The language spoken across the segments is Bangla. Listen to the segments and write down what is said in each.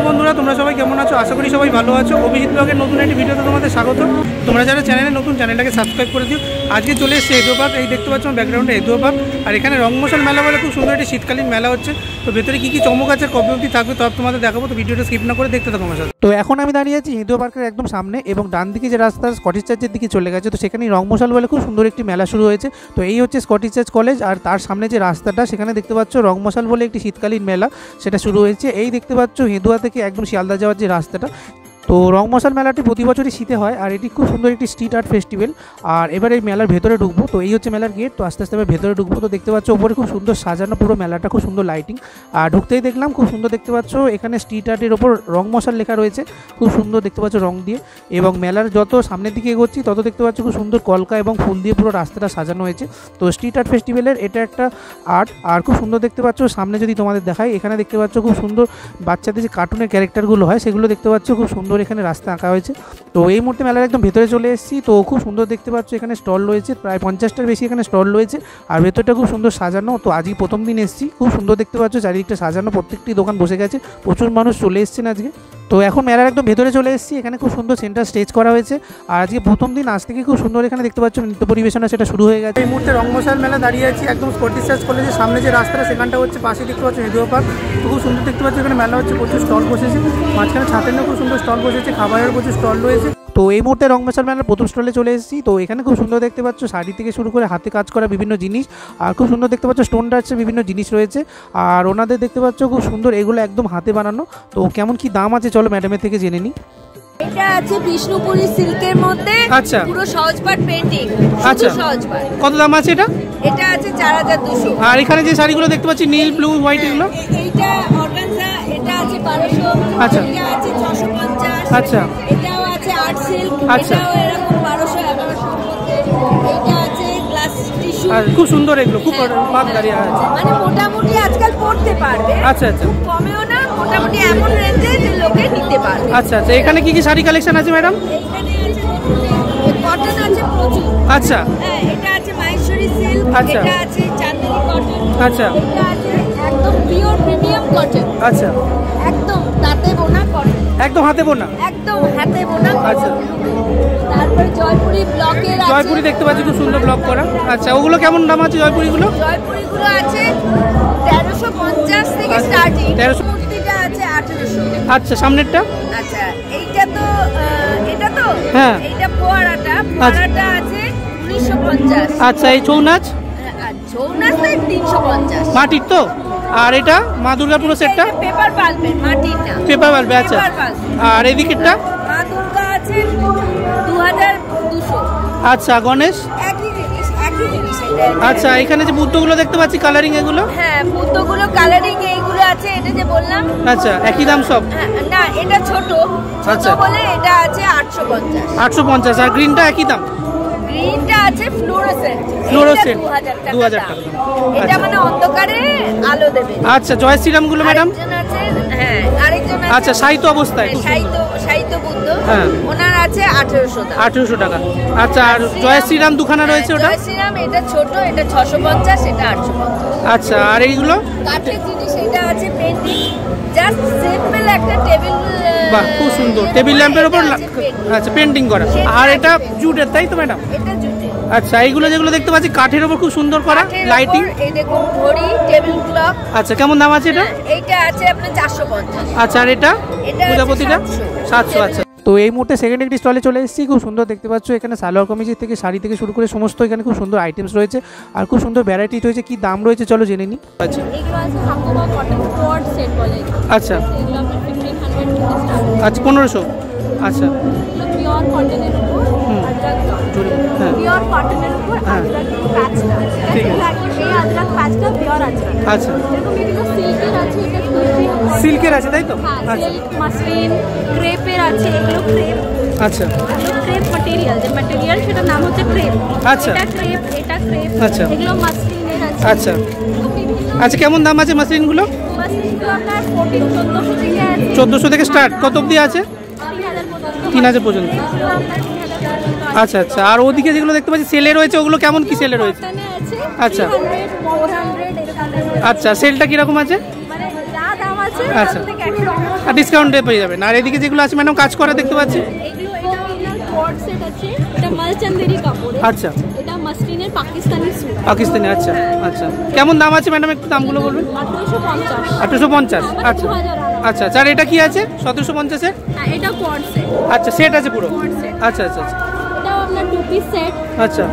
বন্ধুরা, তোমরা সবাই কেমন আছো? আশা করি সবাই ভালো আছো। অভিজিৎ ব্লগের নতুন একটি ভিডিওতে তোমাদের স্বাগত। তোমরা যারা চ্যানেলে নতুন, চ্যানেলটাকে সাবস্ক্রাইব করে দিও। আজকে চলে এসেছে এগো পার্ক। এই দেখতে পাচ্ছ ব্যাকগ্রাউন্ডে এগো পার্ক। আর এখানে রংমশাল মেলা বলে খুব সুন্দর একটি শীতকালীন মেলা হচ্ছে। তো ভেতরে কী কী চমক আছে, কবে অবধি থাকবে সব তোমাদের দেখাবো। তো ভিডিওটা স্কিপ না করে দেখতে থাকো আমার সাথে। তো এখন আমি দাঁড়িয়ে আছি এগো পার্কের একদম সামনে, এবং ডান দিকে যে রাস্তা স্কটিশ চার্চের দিকে চলে গেছে, তো সেখানেই রংমশাল বলে খুব সুন্দর একটি মেলা শুরু হয়েছে। তো এই হচ্ছে স্কটিশ চার্চ কলেজ, আর তার সামনে যে রাস্তাটা সেখানে দেখতে পাচ্ছ রংমশাল বলে একটি শীতকালীন মেলা সেটা শুরু হয়েছে। এই দেখতে পাচ্ছ হেদুয়া থেকে একদম শিয়ালদা যাওয়ার যে রাস্তাটা। তো রংমশাল মেলাটি প্রতি বছরই শীতে হয়, আর এটি খুব সুন্দর একটি স্ট্রিট আর্ট ফেস্টিভ্যাল। আর এবার এই মেলার ভেতরে ঢুকবো। তো এই হচ্ছে মেলার গেট। তো আস্তে আস্তে এবার ভেতরে ঢুকবো। তো দেখতে পাচ্ছ ওপরে খুব সুন্দর সাজানো পুরো মেলাটা, খুব সুন্দর লাইটিং। আর ঢুকতেই দেখলাম খুব সুন্দর দেখতে পাচ্ছ এখানে স্ট্রিট আর্টের ওপর রংমশাল লেখা রয়েছে, খুব সুন্দর দেখতে পাচ্ছ রং দিয়ে। এবং মেলার যত সামনের দিকে এগোচ্ছি তত দেখতে পাচ্ছ খুব সুন্দর কলকা এবং ফুল দিয়ে পুরো রাস্তাটা সাজানো হয়েছে। তো স্ট্রিট আর্ট ফেস্টিভ্যালের এটা একটা আর্ট, আর খুব সুন্দর দেখতে পাচ্ছ। সামনে যদি তোমাদের দেখাই, এখানে দেখতে পাচ্ছ খুব সুন্দর বাচ্চাদের যে কার্টুনের ক্যারেক্টারগুলো হয় সেগুলো দেখতে পাচ্ছ, খুব সুন্দর এখানে রাস্তা আঁকা হয়েছে। তো এই মুহূর্তে মেলার একদম ভেতরে চলে এসেছি। তো খুব সুন্দর দেখতে পাচ্ছ এখানে স্টল রয়েছে, প্রায় 50টার বেশি এখানে স্টল রয়েছে। আর ভেতরটা খুব সুন্দর সাজানো। তো আজকে প্রথম দিন এসেছি, খুব সুন্দর দেখতে পাচ্ছ চারিদিকটা সাজানো, প্রত্যেকটি দোকান বসে গেছে, প্রচুর মানুষ চলে এসেছেন আজকে। তো এখন মেলার একদম ভেতরে চলে এসেছি। এখানে খুব সুন্দর সেন্টার স্টেজ করা হয়েছে। আর আজকে প্রথম দিন, আজ থেকে খুব সুন্দর এখানে দেখতে পাচ্ছ নৃত্য পরিবেশনা সেটা শুরু হয়ে গেছে। এই মুহূর্তে রংমশাল মেলা দাঁড়িয়ে আছি একদম স্কটিশ চার্চ কলেজের সামনে যে রাস্তাটা সেখানটা হচ্ছে, পাশে দেখতে পাচ্ছ এগো পার্ক। তো খুব সুন্দর দেখতে পাচ্ছ এখানে মেলা হচ্ছে, প্রচুর স্টল বসেছে, মাঝখানে ছাতের খুব সুন্দর স্টল বসেছে, খাবারের প্রচুর স্টল রয়েছে। তো এই মুহূর্তে রংমশাল মেলার প্রথম স্টলে চলে এসেছি। তো এখানে খুব সুন্দর দেখতে পাচ্ছ শাড়ি থেকে শুরু করে হাতে কাজ করা বিভিন্ন জিনিস, আর খুব সুন্দর দেখতে পাচ্ছ স্টোন ডার্চের বিভিন্ন জিনিস রয়েছে। আর ওনাদের দেখতে পাচ্ছ খুব সুন্দর, এগুলো একদম হাতে বানানো। তো কেমন কি দাম আছে চলো ম্যাডামের থেকে জেনে নিই। এটা আছে বিষ্ণুপুরি সিল্কের মধ্যে, আচ্ছা, পুরো সহজপাঠ পেইন্টিং। আচ্ছা, সহজপাঠ। কত দাম আছে এটা? এটা আছে 4200। আর এখানে যে শাড়িগুলো দেখতে পাচ্ছি নীল, ব্লু, হোয়াইট, এগুলো এইটা অর্গানজা, এটা আছে 1200। আচ্ছা, এটা আছে 650। আচ্ছা, এটাও আছে আর্ট সিল্ক, আচ্ছা, এটাও এরকম 1200-1100 মধ্যে। এটা আছে গ্লাস টিস্যু। আর খুব সুন্দর এগুলো, খুব পাক দাঁড়িয়ে আছে, মানে মোটামুটি আজকাল পড়তে পারবে। আচ্ছা আচ্ছা, খুব কমেও না, মোটামুটি এমন রেঞ্জে যে লোকে নিতে পারবে। আচ্ছা আচ্ছা। এখানে কি কি শাড়ি কালেকশন আছে ম্যাডাম? এখানে আছে কটন আছে প্রচুর। আচ্ছা, হ্যাঁ, এটা আছে মাহেশ্বরী সিল্ক, আচ্ছা, এটা আছে চাঁদেরি কটন, আচ্ছা, এটা আছে একদম পিওর প্রিমিয়াম কটন, আচ্ছা, একদম হাতে বোনা কটন, একদম হাতে বোনা, একদম হাতে বোনা কটন। আচ্ছা। তারপরে জয়পুরি ব্লকের আছে, জয়পুরি দেখতে পাচ্ছি খুব সুন্দর ব্লক করা। আচ্ছা, ওগুলো কেমন দাম আছে জয়পুরিগুলো? জয়পুরিগুলো আছে 1350 থেকে স্টার্টিং। 1300। মূর্তিটা আছে 1800। আচ্ছা, সামনেরটা? আচ্ছা, এইটা তো এটা তো হ্যাঁ, এইটা ফোয়ারাটা আছে 1950। আচ্ছা, এই ছৌ নাচ? আর ছৌ নাচ 350 মাটির তো। আর এটা মা দুর্গা পুরো সেটটা? পেপার পাল্পের, মাটির না, পেপার পাল্পে। আচ্ছা, আর এদিকেরটা? মা দুর্গা আছে 2200। আচ্ছা, গণেশ? একই জিনিস, একই জিনিস। আচ্ছা, এখানে যে বুদ্ধগুলো দেখতে পাচ্ছি কালারিং, এগুলো? হ্যাঁ, বুদ্ধগুলো কালারিং এইগুলো আছে, এটা যে বললাম। আচ্ছা, একই দাম সব? না, এটা ছোট আচ্ছা, বলে এটা আছে 850। 850। আর গ্রিনটা একই দাম? গ্রিনটা আছে ফ্লোরোসেন্ট, 2000 টাকা। এটা মানে অন্ধকারে আলো দেবে। আচ্ছা, জয় শ্রীরাম গুলো ম্যাডাম? হ্যাঁ, আরেকজন আছে। আচ্ছা, সাহিত্য অবস্থায় সাহিত্য বুদ্ধ, হ্যাঁ, ওনার আছে 1800 টাকা। আচ্ছা, আর জয় শ্রীরাম দুখানা রয়েছে, ওটা? জয় শ্রীরাম এটা ছোট, এটা 650, এটা 850। আচ্ছা, আর এইগুলো কাঠের জিনিস, এটা আছে পেইন্টিং, জাস্ট সিম্পল একটা টেবিল। বাহ, খুব সুন্দর টেবিল ল্যাম্পের উপর। আচ্ছা, পেইন্টিং করা। আর এটা জুটের, তাই তো ম্যাডাম? এটা জুটের। আচ্ছা, এইগুলো যেগুলো দেখতে পাচ্ছি কাঠের উপর খুব সুন্দর করা, লাইটিং। এই দেখুন ঘড়ি, টেবিল ক্লক। আচ্ছা, কেমন দাম আছে এটা? এইটা আছে আপনার 450। আচ্ছা, আর এটা প্রজাপতিটা? 700। আচ্ছা। তো এই মুহূর্তে সেকেন্ড একটি স্টলে চলে এসেছি। খুব সুন্দর দেখতে পাচ্ছ এখানে সালোয়ার কামিজের থেকে শাড়ি থেকে শুরু করে সমস্ত এখানে খুব সুন্দর আইটেমস রয়েছে, আর খুব সুন্দর ভ্যারাইটি রয়েছে। কি দাম রয়েছে চলো জেনে নিই। আচ্ছা, এগুলো আছে হাকুমা কটন কোড সেট বলে। আচ্ছা, এগুলো আপনার 1500। আচ্ছা, 1500। আচ্ছা, এগুলো পিওর কটনের উপর আজরাক কাজ। হ্যাঁ, পিওর কটনের উপর আজরাক প্যাচটা আছে। ঠিক আছে, এই আজরাক প্যাচটা পিওর আজরাক। আচ্ছা, এরকম এগুলো সিল্কের আছে, এটা সিল্কের আছে, তাই তো? আচ্ছা, সিল্ক, মাসলিন, ক্রেপের আছে, এগুলো ক্রেপ। আচ্ছা, ক্রেপ ম্যাটেরিয়াল, যে ম্যাটেরিয়াল সেটা নাম হচ্ছে ক্রেপ। আচ্ছা, এটা ক্রেপ, এটা ক্রেপ। আচ্ছা, এগুলো মাসলিনের আছে। আচ্ছা, আচ্ছা, কেমন দাম আছে মাসলিনগুলো? মাসলিনগুলো আপনার 1400 থেকে আছে। 1400 থেকে স্টার্ট, কত অবধি আছে? 3000 পর্যন্ত। আচ্ছা আচ্ছা, আর ওদিকে যেগুলো দেখতে পাচ্ছি সেলে রয়েছে, ওগুলো কেমন কি সেলে রয়েছে? আচ্ছা আচ্ছা, সেলটা কিরকম আছে? আছে, আচ্ছা। তার থেকে 100 টাকা। আর ডিসকাউন্টে পেয়ে যাবেন। আর এদিকে যেগুলো আছে ম্যাডাম কাজ করা দেখতে পাচ্ছি, এগুলো এটা আপনার কোট সেট আছে, এটা মালচান্দেরি কাপড়ে। আচ্ছা এটা মাসলিনের পাকিস্তানি স্যুট। পাকিস্তানি, আচ্ছা আচ্ছা। কেমন দাম আছে ম্যাডাম, একটু দামগুলো বলবেন? 1850। 1850, আচ্ছা 2000 আচ্ছা আচ্ছা। আর এটা কি আছে 1750-এর? হ্যাঁ, এটা কোট সেট। আচ্ছা সেট আছে পুরো, কোট সেট। আচ্ছা আচ্ছা আচ্ছা এটাও আপনার 2 পিস সেট। আচ্ছা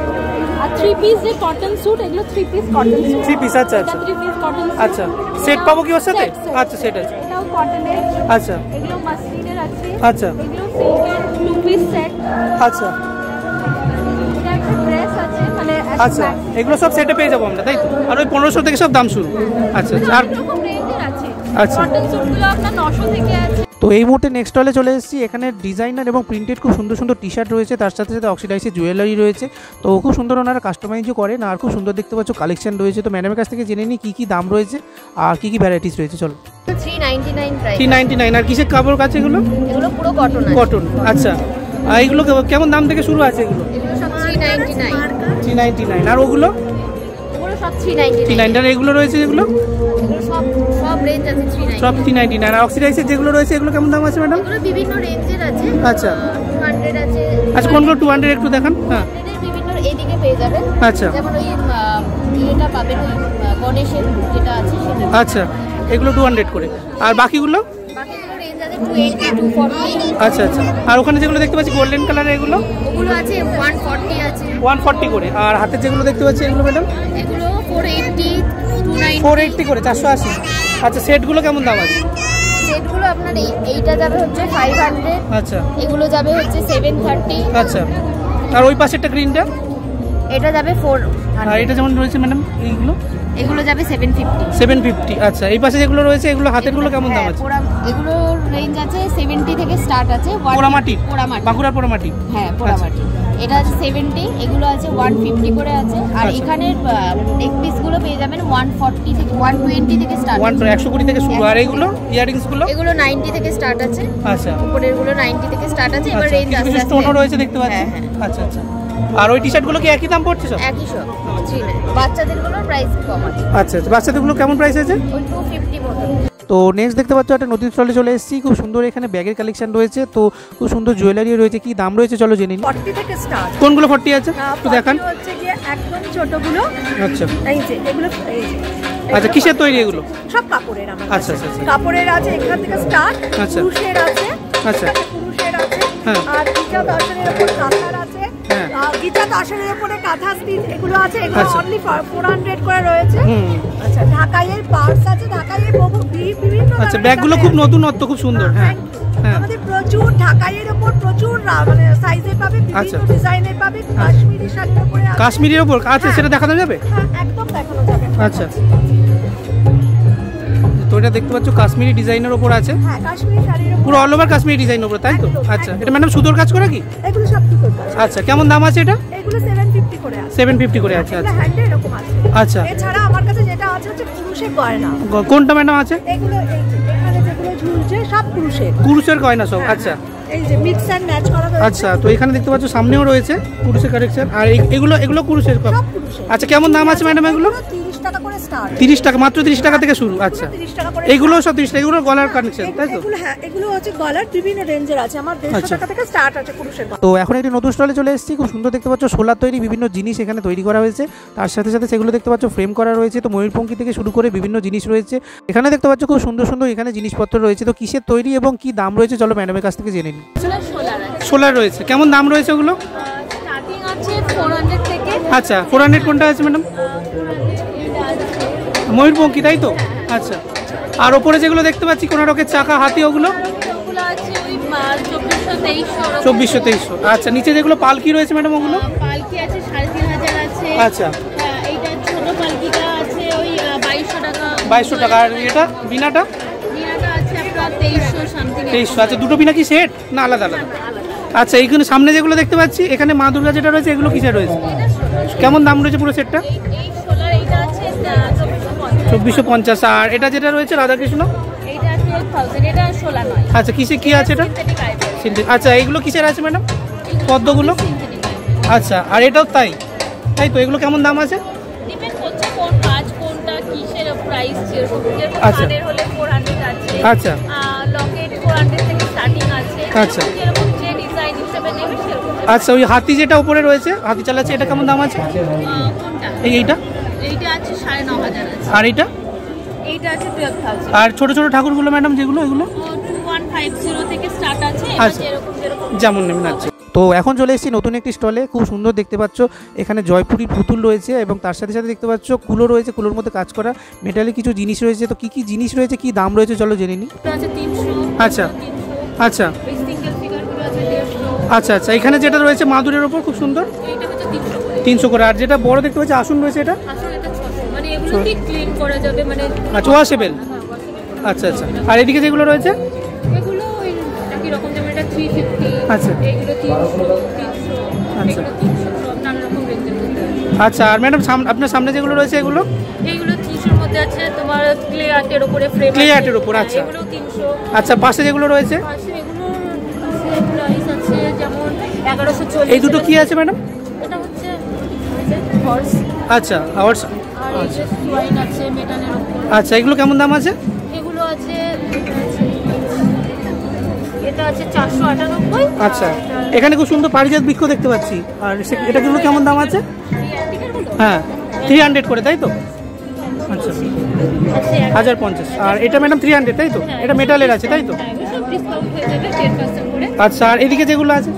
আর 3 পিস যে কটন স্যুট, এগুলো 3 পিস কটন স্যুট। 3 পিস, আচ্ছা আচ্ছা 3 পিস কটন স্যুট। আচ্ছা। সেট পাবো কি ওর সাথে? Set, set। আচ্ছা সেট আছে, এটাও কটনের। আচ্ছা এগুলো মাসলিনের আছে। আচ্ছা এগুলো সিল্কের 2 পিস সেট। আচ্ছা এটা একটা ড্রেস আছে, মানে আচ্ছা। এগুলো সব সেটে পেয়ে যাবো আমরা, তাই তো? আর ওই 1500 থেকে সব দাম শুরু, আচ্ছা আচ্ছা। আর এরকম রেঞ্জের আছে। আচ্ছা। কটন স্যুটগুলো আপনার 900 থেকে আছে। তো এই মুহূর্তে নেক্সট স্টলে চলে এসেছি। এখানে ডিজাইনার এবং প্রিন্টেড খুব সুন্দর সুন্দর টি শার্ট রয়েছে, তার সাথে সাথে অক্সিডাইজের জুয়েলারি রয়েছে। তো খুব সুন্দর ওনারা কাস্টমাইজও করেন, আর খুব সুন্দর দেখতে পাচ্ছ কালেকশন রয়েছে। তো ম্যাডামের কাছ থেকে জেনে নিই কী কী দাম রয়েছে আর কী কী ভ্যারাইটিস রয়েছে। চলো। 399 প্রাইস। 399। আর কিসের কাপড় কাছে এগুলো? এগুলো পুরো কটন আছে। কটন, আচ্ছা। আর এগুলো কেমন দাম থেকে শুরু আছে এগুলো? এগুলো সব 399। 399। আর ওগুলো? এগুলো সব 399। 399। আর এগুলো রয়েছে যেগুলো? এগুলো সব রেঞ্জ আছে 399। সব 399। আর অক্সিডাইজের যেগুলো রয়েছে এগুলো কেমন দাম আছে ম্যাডাম? এগুলো বিভিন্ন রেঞ্জের আছে। আচ্ছা 200 আছে। আচ্ছা কোনগুলো 200 একটু দেখান। হ্যাঁ 200 এর বিভিন্ন এদিকে পেয়ে যাবেন। আচ্ছা যেমন ওই এটা পাবেন, ওই গণেশের যেটা আছে সেটা। আচ্ছা এগুলো 200 করে। আর বাকিগুলো? বাকিগুলো রেঞ্জ আছে 280, 240। আচ্ছা আচ্ছা। আর ওখানে যেগুলো দেখতে পাচ্ছি গোল্ডেন কালারের এগুলো? ওগুলো আছে 140 আছে। 140 করে। আর হাতের যেগুলো দেখতে পাচ্ছি এগুলো ম্যাডাম? এগুলো 480, 290। 480 করে, 480। আচ্ছা সেটগুলো কেমন দাম আছে? সেটগুলো আপনার এইটা যাবে হচ্ছে 500। আচ্ছা এগুলো যাবে হচ্ছে 730। আচ্ছা। আর ওই পাশেরটা গ্রিনটা? এটা যাবে 400। আর এটা যেমন রয়েছে ম্যাডাম এইগুলো? এগুলো যাবে 750। 750। আচ্ছা এই পাশে যেগুলো রয়েছে এগুলো হাতেরগুলো কেমন দাম আছে? এগুলো রেঞ্জ আছে 70 থেকে স্টার্ট আছে। পোড়ামাটি? পোড়ামাটি, বাঁকুড়ার পোড়ামাটি? হ্যাঁ পোড়ামাটি। এটা আছে 70, এগুলো আছে 150 করে আছে। আর আচ্ছা। এখানে নেক পিস গুলো পেয়ে যাবেন 140 থেকে 120 থেকে স্টার্ট। 120 থেকে শুরু। আর এইগুলো ইয়ারিংস গুলো? এগুলো 90 থেকে স্টার্ট আছে। আচ্ছা উপরের গুলো 90 থেকে স্টার্ট আছে। এবার আচ্ছা, রেঞ্জ কিছু আস্তে কিছু আস্তে স্টোনও রয়েছে দেখতে পাচ্ছি। হ্যাঁ, হ্যাঁ। আচ্ছা আচ্ছা। আর ওই টি শার্টগুলো কি একই দাম পড়ছে সব? একই সব 39। বাচ্চাদের গুলোর প্রাইস কম আছে, আচ্ছা আচ্ছা। বাচ্চাদেরগুলো কেমন প্রাইস আছে? ওই 250 মতো। তো নেক্সট দেখতে পাচ্ছ একটা নতুন স্টলে চলে এসেছি। খুব সুন্দর এখানে ব্যাগের কালেকশন রয়েছে, তো খুব সুন্দর জুয়েলারি রয়েছে। কি দাম রয়েছে চলো জেনে নিই। 40 থেকে স্টার্ট। কোনগুলো 40 আছে একটু দেখান। হচ্ছে যে একদম ছোটগুলো, আচ্ছা এই যে এগুলো, এই যে আচ্ছা। কিসের তৈরি এগুলো? সব কাপড়ের আমার আচ্ছা, কাছে। আচ্ছা, আচ্ছা। কাপড়ের আছে এখান থেকে স্টার্ট। আচ্ছা। পুরুষের আছে, আচ্ছা। এখানে পুরুষের আছে। হ্যাঁ। আর গিজা দর্শনের উপর কাঁথার আছে। হ্যাঁ। গিজা দর্শনের উপরে কাঁথা স্টিচ এগুলো আছে। এগুলো আচ্ছা। অনলি 400 করে রয়েছে। হুম। আচ্ছা ঢাকাইয়ের পার্স আছে, ঢাকাইয়ের বিভিন্ন আচ্ছা দামের ব্যাগগুলো খুব নতুনত্ব, খুব সুন্দর। হ্যাঁ thank you। হ্যাঁ আমাদের প্রচুর ঢাকাইয়ের উপর প্রচুর মানে সাইজে পাবে, আচ্ছা। বিভিন্ন ডিজাইনের পাবে। কাশ্মীরি শাড়ির উপরে আছে। কাশ্মীরের ওপর আচ্ছা, হ্যাঁ। সেটা দেখানো যাবে? হ্যাঁ, একদম দেখানো যাবে। আচ্ছা। তো এটা দেখতে পাচ্ছ কাশ্মীরি ডিজাইনের ওপর আছে, হ্যাঁ, কাশ্মীরি শাড়ির উপর পুরো অল ওভার কাশ্মীরি ডিজাইনের ওপর, তাই তো? একদম, আচ্ছা একদম। এটা ম্যাডাম সুতোর কাজ করা কি? এগুলো সব সুতোর কাজ। আচ্ছা কেমন দাম আছে এটা? এগুলো 750 করে আছে। 750 করে আছে। এগুলো আচ্ছা হ্যান্ডে এরকম আছে। আচ্ছা। এছাড়া আমার কাছে যেটা আছে হচ্ছে পুরুষের গয়না। কোনটা ম্যাডাম আছে? এগুলো এই যে এখানে যেগুলো ঝুলছে সব পুরুষের। কুরুশের গয়না সব? আচ্ছা এই যে মিক্স এন্ড ম্যাচ করা রয়েছে। আচ্ছা। তো এখানে দেখতে পাচ্ছ সামনেও রয়েছে কুরুশের কালেকশন। আর এগুলো কুরুশের সব পুরুষের। আচ্ছা কেমন দাম আছে ম্যাডাম এগুলো? 30 টাকা করে স্টার্ট। 30 টাকা, মাত্র 30 টাকা থেকে শুরু। আচ্ছা 30 টাকা করে। এগুলো সব 30 টাকা, এগুলো গলার কানেকশন, তাই তো? এগুলো হ্যাঁ, এগুলো হচ্ছে গলার বিভিন্ন রেঞ্জের আছে। আমার 150 আচ্ছা। টাকা থেকে স্টার্ট আছে পুরুষের গয়না। তো এখন একটি নতুন স্টলে চলে এসেছি। খুব সুন্দর দেখতে পাচ্ছ সোলার তৈরি বিভিন্ন জিনিস এখানে তৈরি করা হয়েছে, তার সাথে সাথে সেগুলো দেখতে পাচ্ছ ফ্রেম করা রয়েছে। তো ময়ূরপঙ্খী থেকে শুরু করে বিভিন্ন জিনিস রয়েছে এখানে দেখতে পাচ্ছ। খুব সুন্দর সুন্দর এখানে জিনিসপত্র রয়েছে। তো কিসের তৈরি এবং কি দাম রয়েছে চলো ম্যাডামের কাছ থেকে জেনে নিই। সোলার রয়েছে, কেমন দাম রয়েছে ওগুলো? স্টার্টিং আছে 400 থেকে। আচ্ছা 400 কোনটা আছে ম্যাডাম? ময়ূরপঙ্খী, তাই তো? আচ্ছা। আর ওপরে যেগুলো দেখতে পাচ্ছি কোনো রকমের চাকা হাতি, ওগুলো ওগুলো আছে ওই 2400, 2300। 2400, 2300। আচ্ছা নিচে যেগুলো পালকি রয়েছে ম্যাডাম ওগুলো? পালকি আছে 3500 আছে। আচ্ছা এইটা ছোট পালকিটা আছে ওই 2200 টাকা। 2200 টাকা। আর এটা বিনাটা? বিনাটা আছে আপনার 2300 সামথিং। 2300। আচ্ছা দুটো বিনা কি সেট না আলাদা আলাদা? আচ্ছা এইখানে সামনে যেগুলো দেখতে পাচ্ছি এখানে মা দুর্গা যেটা রয়েছে এগুলো কিসের রয়েছে? কেমন দাম রয়েছে পুরো সেটটা? এই সোলার এইটা আছে 2450। 2450। আর এটা যেটা রয়েছে রাধাকৃষ্ণ? এইটা আছে 1000। এটা সোলার নয়। আচ্ছা কিসে কি আছে এটা? Synthetic ivory. আচ্ছা এইগুলো কিসের আছে ম্যাডাম পদ্মগুলো? Synthetic ivory. আচ্ছা আর এটাও তাই, তাই তো? এগুলো কেমন দাম আছে? ডিপেন্ড করছে কোন কাজ কোনটা কিসের প্রাইস। যেরকম আচ্ছা। কানের হলে 400 আছে, আচ্ছা লকেট 400 থেকে স্টার্টিং আছে। আচ্ছা। যেরকম যে ডিজাইন হিসেবে নেবে সেরকম। আচ্ছা, ওই হাতি যেটা উপরে রয়েছে, হাতি চালাচ্ছে, এটা কেমন দাম আছে? কোনটা? এইটা এইটা আছে 9,500 আছে। আর এইটা? এইটা আছে 12,000। আর ছোট ছোট ঠাকুরগুলো ম্যাডাম যেগুলো, এগুলো 2150 থেকে স্টার্ট আছে। আচ্ছা। যেরকম যেমন নেবেন। আচ্ছা, তো এখন চলে এসেছি নতুন একটি স্টলে। খুব সুন্দর দেখতে পাচ্ছ, এখানে জয়পুরি পুতুল রয়েছে এবং তার সাথে সাথে দেখতে পাচ্ছ কুলো রয়েছে, কুলোর মধ্যে কাজ করা মেটালের কিছু জিনিস রয়েছে। তো কি কি জিনিস রয়েছে, কি দাম রয়েছে, চলো জেনে নিই। এটা আছে 300। আচ্ছা 300। আচ্ছা এই সিঙ্গেল ফিগারগুলো আছে 150। আচ্ছা আচ্ছা, এখানে যেটা রয়েছে মাদুরের ওপর খুব সুন্দর, এইটা হচ্ছে 300 করে। 300 করে। আর যেটা বড় দেখতে পাচ্ছি আসন রয়েছে, এটা আসলে এটা 600। মানে এগুলো কি ক্লিন করা যাবে, মানে আচ্ছা ওয়াশেবেল। আচ্ছা আচ্ছা, আর এদিকে যেগুলো রয়েছে এগুলো ওই একই রকম, যেমন এটা 350। আচ্ছা। এগুলো 300, 300। আচ্ছা। এগুলো 300, সব নানা রকম রেঞ্জের মধ্যে আছে। আচ্ছা, আর ম্যাডাম আপনার সামনে যেগুলো রয়েছে এগুলো এইগুলো 300 মধ্যে আছে। তোমার ক্লে আর্টের উপরে ফ্রেম, Clay art এর উপর, আচ্ছা। এগুলো 300। আচ্ছা, পাশে যেগুলো রয়েছে পাশে এগুলো প্রাইস আছে যেমন 1140। এই দুটো কি আছে ম্যাডাম? এটা হচ্ছে হর্স। আচ্ছা, আওয়ার্স। আর এই যে ওয়াইন আছে মেটালের উপর। আচ্ছা, এগুলো কেমন দাম আছে? এগুলো আছে, এটা আছে 498। আচ্ছা, এখানে খুব সুন্দর পারিজাত বৃক্ষ দেখতে পাচ্ছি। আর এটাগুলো কেমন দাম আছে? হ্যাঁ 300 করে, তাই তো? আচ্ছা 1050। আর এটা ম্যাডাম 300, তাই তো? এটা মেটালের আছে, তাই তো? ডিসকাউন্ট হয়ে যাবে 10% করে। আচ্ছা, আর এদিকে যেগুলো আছে,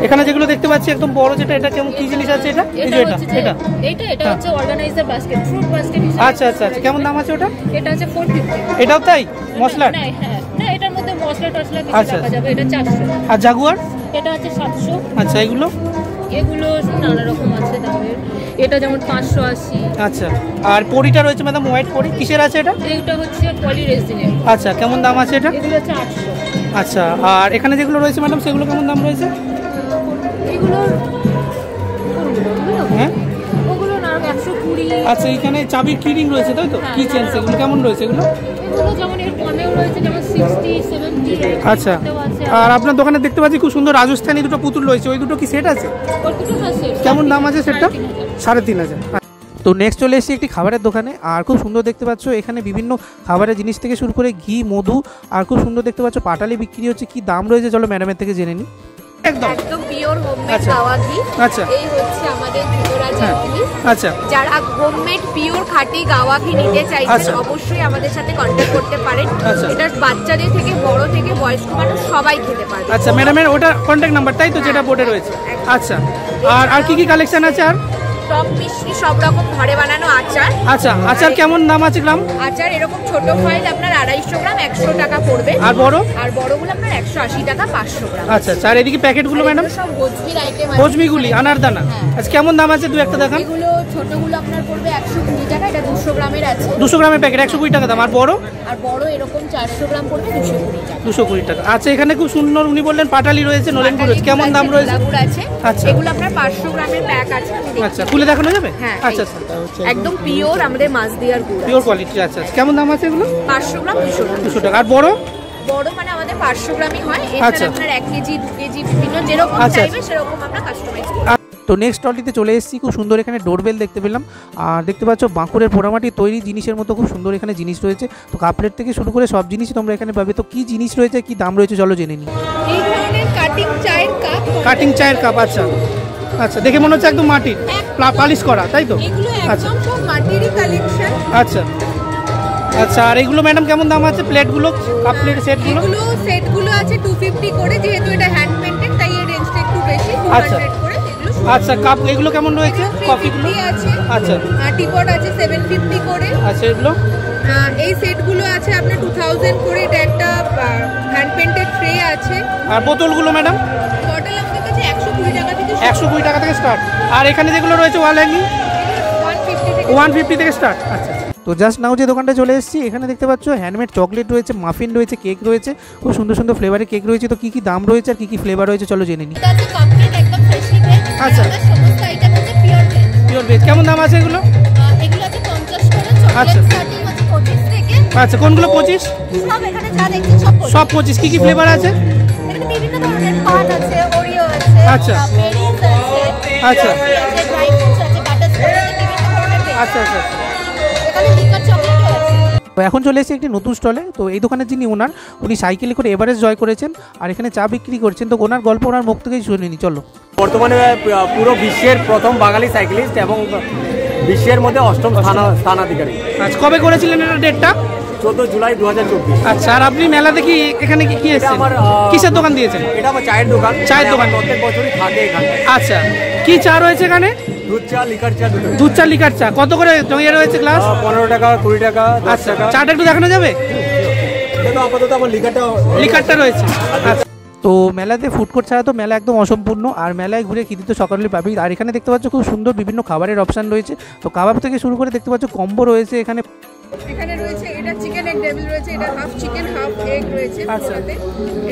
এখানে যেগুলো দেখতে পাচ্ছি একদম বড়, যেটা এটা কেমন, কি জিনিস আছে এটা? এই যে এটা এটা হচ্ছে অর্গানাইজার বাস্কেট, ফ্রুট বাস্কেট হিসেবে। আচ্ছা আচ্ছা আচ্ছা, কেমন দাম আছে ওটা? এটা আছে 450। এটাও তাই মশলা? না, হ্যাঁ না, এটার মধ্যে মশলা টশলা কিছু আচ্ছা। রাখা যাবে। এটা 400। আর জাগুয়ার? এটা আছে 700। আচ্ছা, এগুলো? এগুলো নানা রকম আছে দামের। এটা যেমন 580। আচ্ছা, আর পরিটা রয়েছে ম্যাডাম, হোয়াইট পরি, কিসের আছে এটা? এইটা হচ্ছে পলি রেজিনের। আচ্ছা, কেমন দাম আছে এটা? এগুলো হচ্ছে 800। আচ্ছা, আর এখানে যেগুলো রয়েছে ম্যাডাম সেগুলো কেমন দাম রয়েছে? এগুলোর হ্যাঁ ওগুলো না 120। আচ্ছা, এখানে চাবির কিরিং রয়েছে, তাই তো? হ্যাঁ, কি চেন, সেগুলো কেমন রয়েছে এগুলো? এগুলো যেমন এর কমেও রয়েছে, যেমন 60, 70। আচ্ছা, আর আপনার দোকানে দেখতে পাচ্ছি খুব সুন্দর রাজস্থানী দুটো পুতুল রয়েছে, ওই দুটো কি সেট আছে? ওর দুটো আছে। কেমন দাম আছে সেটটা? 3,500। তো নেক্সট চলে এসেছি একটি খাবারের দোকানে। আর খুব সুন্দর দেখতে পাচ্ছ, এখানে বিভিন্ন খাবারের জিনিস থেকে শুরু করে ঘি, মধু, আর খুব সুন্দর দেখতে পাচ্ছ পাটালি বিক্রি হচ্ছে। কি দাম রয়েছে চলো ম্যাডামের থেকে জেনে নিই। একদম পিওর হোমমেড আচ্ছা। গাওয়া ঘি। আচ্ছা। এই হচ্ছে আমাদের যুবরাজ হ্যাঁ। ঘি। আচ্ছা যারা হোমমেড পিওর খাঁটি গাওয়া ঘি নিতে চাইছেন আচ্ছা। অবশ্যই আমাদের সাথে কন্ট্যাক্ট করতে পারেন। আচ্ছা। এটা বাচ্চাদের থেকে বড় থেকে বয়স্ক মানুষ সবাই খেতে পারবে। আচ্ছা, ম্যাডামের ওটা কন্ট্যাক্ট নাম্বার, তাই তো, যেটা বোর্ডে রয়েছে? আচ্ছা, আর কি কি কালেকশন আছে? আর টক মিষ্টি সব রকম ঘরে বানানো আচার। আচ্ছা, আচার কেমন দাম আছে গ্রাম? আচার এরকম ছোট ফাইল আপনার 250 গ্রাম 100 টাকা পড়বে। আর বড়? আর বড়গুলো আপনার 180 টাকা 500 গ্রাম। আচ্ছা, আর এদিকে প্যাকেটগুলো ম্যাডাম? সব গোজবির আইটেম আছে। কোচবিগুলি, আনারদানা। আচ্ছা, কেমন দাম আছে? দু একটা দেখান। এগুলো ছোটগুলো আপনার পড়বে 120 টাকা। এটা 200 গ্রামের আছে। 200 গ্রামের প্যাকেট 120 টাকা দাম। আর বড়? আর বড় এরকম 400 গ্রাম পড়বে 220 টাকা। 220 টাকা। আচ্ছা, এখানে খুব সুন্দর, উনি বললেন পাটালি রয়েছে, নলেন গুড় রয়েছে, কেমন দাম রয়েছে? গুড় আছে। আচ্ছা। এগুলো আপনার 500 গ্রামের প্যাক আছে। আমি দেখছি। আচ্ছা, খুলে দেখানো যাবে? হ্যাঁ, আচ্ছা এই। আচ্ছা, একদম পিওর আমাদের মাছদিয়ার গুড়। Pure quality. আচ্ছা আচ্ছা, কেমন দাম আছে এগুলো? 500 গ্রাম 200 টাকা। 200 টাকা। আর বড়? বড় মানে আমাদের 500 গ্রামই হয়। আচ্ছা। এখানে আপনার 1 কেজি 2 কেজি বিভিন্ন যেরকম আচ্ছা, চাইবে সেরকম আমরা কাস্টমাইজ করি। তো নেক্সট স্টলটিতে চলে এসেছি। খুব সুন্দর এখানে ডোরবেল দেখতে পেলাম। আর দেখতে পাচ্ছ বাঁকুড়ের পোড়ামাটির তৈরি জিনিসের মতো খুব সুন্দর এখানে জিনিস রয়েছে। তো কাপড়ের থেকে শুরু করে সব জিনিসই তোমরা এখানে পাবে। তো কি জিনিস রয়েছে, কি দাম রয়েছে চলো জেনে নিই। এই ধরনের কাটিং চায়ের কাপ। কাটিং চায়ের কাপ। আচ্ছা আচ্ছা, দেখে মনে হচ্ছে একদম মাটির পালিশ করা, তাই তো? এগুলো আচ্ছা একদম সব মাটিরই কালেকশন। আচ্ছা আচ্ছা, আর এগুলো ম্যাডাম কেমন দাম আছে? প্লেটগুলো, কাপ প্লেট সেটগুলো? এগুলো সেটগুলো আছে 250 করে, যেহেতু এটা হ্যান্ড পেইন্টেড তাই এর রেঞ্জটা একটু বেশি, 200 করে। এগুলো আচ্ছা, কাপ এগুলো কেমন রয়েছে? কফিগুলো 350 আছে। আচ্ছা। আর টিপট আছে 750 করে। আচ্ছা, এগুলো? এই সেটগুলো আছে আপনার 2000 করে। এটা একটা হ্যান্ড পেইন্টেড ট্রে আছে। আর বোতলগুলো ম্যাডাম? বটল আমাদের কাছে 120 টাকা থেকে 120 টাকা থেকে স্টার্ট। আর এখানে যেগুলো রয়েছে ওয়াল হ্যাঙ্গিং 150 থেকে স্টার্ট। আচ্ছা, তো জাস্ট নাও যে দোকানটা চলে এসেছি, এখানে দেখতে পাচ্ছ হ্যান্ডমেড চকলেট রয়েছে, মাফিন রয়েছে, কেক রয়েছে, খুব সুন্দর সুন্দর ফ্লেভারের কেক রয়েছে। তো কি কি দাম রয়েছে আর কি কি ফ্লেভার রয়েছে চলো জেনে নিই। এটা আছে কমপ্লিট একদম ফ্রেশলি বেক। আচ্ছা। আমাদের সমস্ত আইটেম আছে পিওর ভেজ। Pure veg. কেমন দাম আছে এগুলো? এগুলো আছে 50 করে। আচ্ছা। চকলেট স্টার্টিং আছে 25 থেকে। আচ্ছা, কোনগুলো 25? সব এখানে যা দেখছেন সব 25। সব 25। কি কি ফ্লেভার আছে? এখানে বিভিন্ন ধরনের পান আছে, ওরিও আছে, আচ্ছা। বেরিজ আছে, আচ্ছা। ড্রাই ফ্রুটস আছে, বাটারস্কচ আছে, বিভিন্ন ধরনের ফ্লেভার। আচ্ছা আচ্ছা। এখানে লিকার চকলেটও আছে। তো এখন চলে এসেছি একটি নতুন স্টলে। তো এই দোকানের যিনি ওনার, উনি সাইকেলে করে এভারেস্ট জয় করেছেন আর এখানে চা বিক্রি করছেন। তো ওনার গল্প ওনার মুখ থেকেই শুনে নি, চলো। বর্তমানে পুরো বিশ্বের প্রথম বাঙালি সাইকেলিস্ট এবং বিশ্বের মধ্যে 8ম স্থানাধিকারী। আচ্ছা, কবে করেছিলেন এটা ডেটটা? 14 জুলাই 2024। আচ্ছা, আর আপনি মেলাতে কি এখানে কি এসেছেন? আমার কিসের দোকান দিয়েছেন? এটা আমার চায়ের দোকান। চায়ের দোকান প্রত্যেক বছরই থাকে এখানে। আচ্ছা, কি চা রয়েছে এখানে? দুধ চা, লিকার চা, দুধ চা, লিকার চা। কত করে জমিয়ে রয়েছে গ্লাস? 15 টাকা, 20 টাকা, 10 আচ্ছা, টাকা। চাটা একটু দেখানো যাবে? এটা আপাতত আমার লিকারটা রয়েছে। আচ্ছা, তো মেলাতে ফুড কোর্ট ছাড়া তো মেলা একদম অসম্পূর্ণ। আর মেলায় ঘুরে খেতে তো সকালে পাবি। আর এখানে দেখতে পাচ্ছ খুব সুন্দর বিভিন্ন খাবারের অপশান রয়েছে। তো কাবাব থেকে শুরু করে দেখতে পাচ্ছ কম্বো রয়েছে এখানে। এখানে রয়েছে এটা চিকেন এগ ডেভিল রয়েছে, এটা হাফ চিকেন হাফ এগ রয়েছে। আচ্ছা।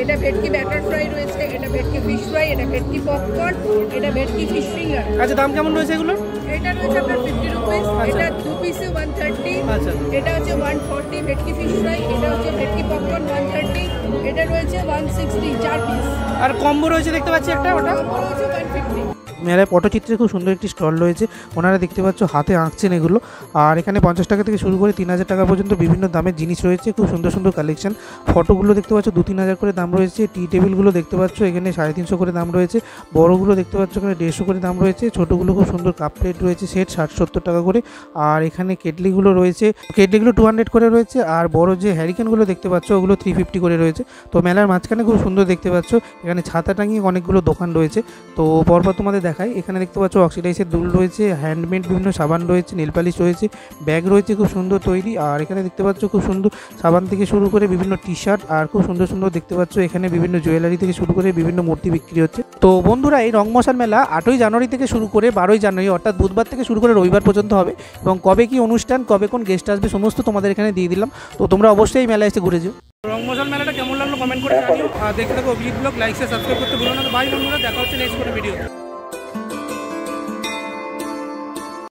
এটা ভেটকি ব্যাটার ফ্রাই রয়েছে, এটা ভেটকি ফিশ ফ্রাই, এটা ভেটকি পপকর্ন, এটা ভেটকি ফিশ ফিঙ্গার। আচ্ছা, দাম কেমন রয়েছে এগুলো? এটা রয়েছে আপনার 50 রুপিস, এটা 2 পিসে 130। আচ্ছা, এটা হচ্ছে 140 ভেটকি ফিশ ফ্রাই, এটা হচ্ছে ভেটকি পপকর্ন 130, এটা রয়েছে 160 4 পিস। আর কম্বো রয়েছে দেখতে পাচ্ছি একটা, ওটা কম্বো রয়েছে 150। মেলায় পটচিত্রে খুব সুন্দর একটি স্টল রয়েছে। ওনারা দেখতে পাচ্ছ হাতে আঁকছেন এগুলো। আর এখানে 50 টাকা থেকে শুরু করে 3000 টাকা পর্যন্ত বিভিন্ন দামের জিনিস রয়েছে। খুব সুন্দর সুন্দর কালেকশন। ফটোগুলো দেখতে পাচ্ছ 2-3 হাজার করে দাম রয়েছে। টি টেবিলগুলো দেখতে পাচ্ছ এখানে 350 করে দাম রয়েছে। বড়গুলো দেখতে পাচ্ছ এখানে 150 করে দাম রয়েছে। ছোটোগুলো খুব সুন্দর কাপ প্লেট রয়েছে, সেট 60-70 টাকা করে। আর এখানে কেটলিগুলো রয়েছে, কেটলিগুলো 200 করে রয়েছে। আর বড় যে হ্যারিকেনগুলো দেখতে পাচ্ছ ওগুলো 350 করে রয়েছে। তো মেলার মাঝখানে খুব সুন্দর দেখতে পাচ্ছ এখানে ছাতা টাঙিয়ে অনেকগুলো দোকান রয়েছে। তো পরপর তোমাদের দেখাই। এখানে দেখতে পাচ্ছ অক্সিডাইজের দুল রয়েছে, হ্যান্ডমেড বিভিন্ন সাবান রয়েছে, নেল পালিশ রয়েছে, ব্যাগ রয়েছে খুব সুন্দর তৈরি। আর এখানে দেখতে পাচ্ছ খুব সুন্দর সাবান থেকে শুরু করে বিভিন্ন টি শার্ট, আর খুব সুন্দর সুন্দর দেখতে পাচ্ছ এখানে বিভিন্ন জুয়েলারি থেকে শুরু করে বিভিন্ন মূর্তি বিক্রি হচ্ছে। তো বন্ধুরা, এই রংমশাল মেলা 8ই জানুয়ারি থেকে শুরু করে 12ই জানুয়ারি অর্থাৎ বুধবার থেকে শুরু করে রবিবার পর্যন্ত হবে। এবং কবে কি অনুষ্ঠান, কবে কোন গেস্ট আসবে সমস্ত তোমাদের এখানে দিয়ে দিলাম। তো তোমরা অবশ্যই এই মেলায় এসে ঘুরে যাও। রংমশাল মেলাটা কেমন লাগলো কমেন্ট করে জানিও। আর দেখতে থাকো Abhijit blog, like share subscribe করতে ভুলো না। তো বাই বন্ধুরা, দেখা হচ্ছে নেক্সট কোনো ভিডিও।